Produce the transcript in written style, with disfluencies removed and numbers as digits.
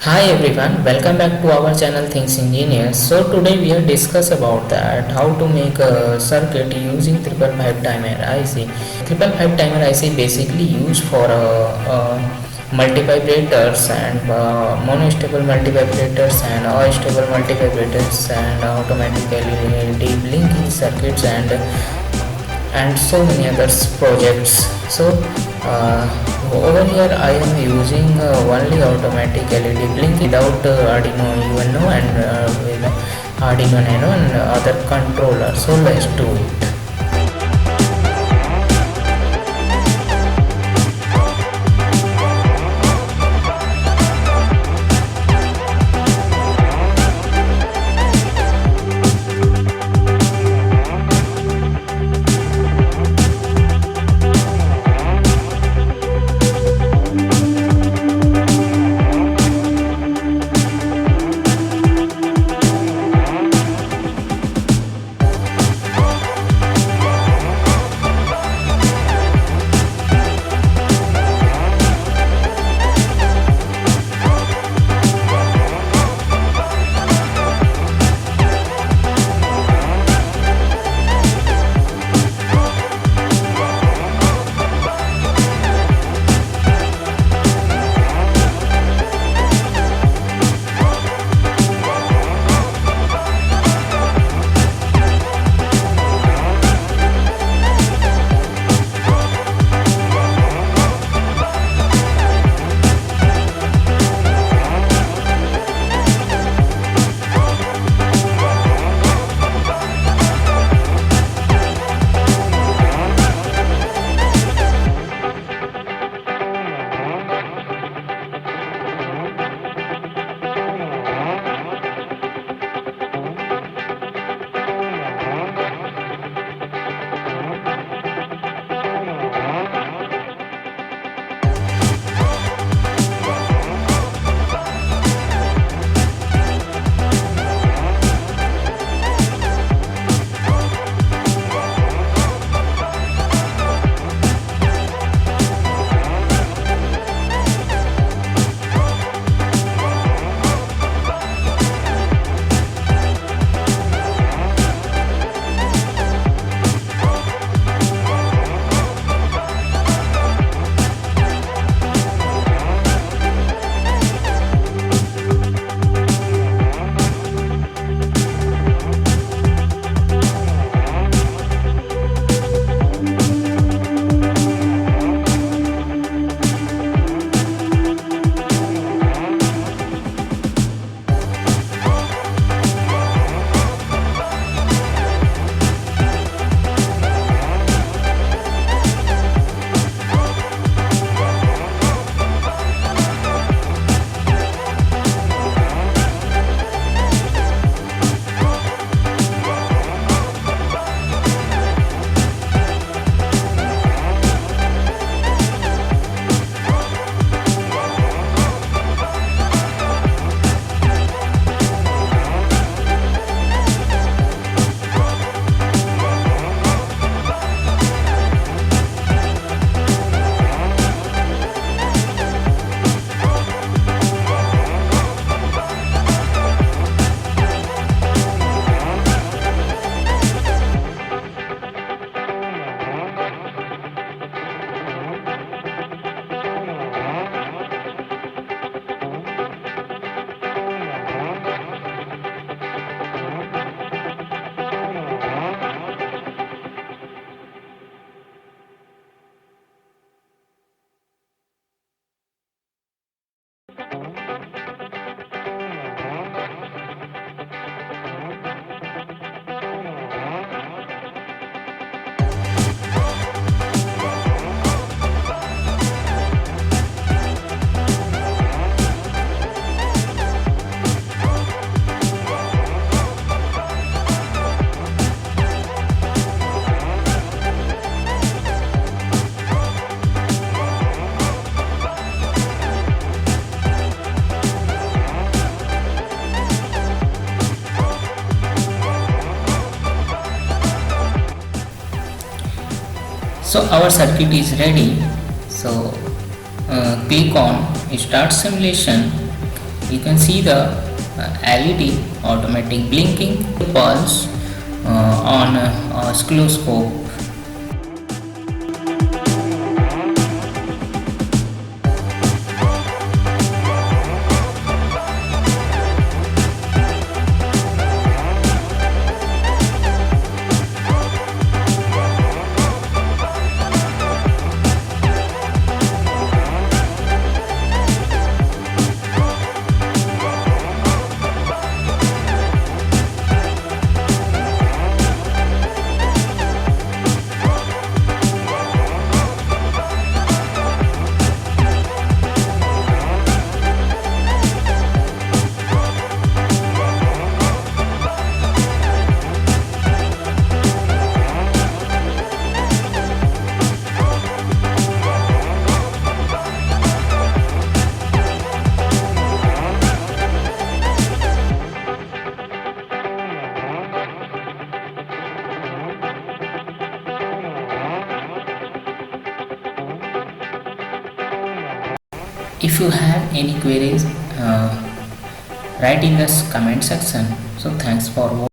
Hi everyone, welcome back to our channel Things Engineers. So today we are discuss about that how to make a circuit using 555 timer IC. 555 timer IC basically used for multivibrators and monostable multivibrators and astable multivibrators and automatic LED blinking circuits and so many other projects. So uh, over here I am using only automatic LED blink without Arduino UNO and with Arduino Nano and other controller. So let's do it. So our circuit is ready. So click on start simulation. you can see the LED automatic blinking pulse on oscilloscope. If you have any queries, write in the comment section. So thanks for watching.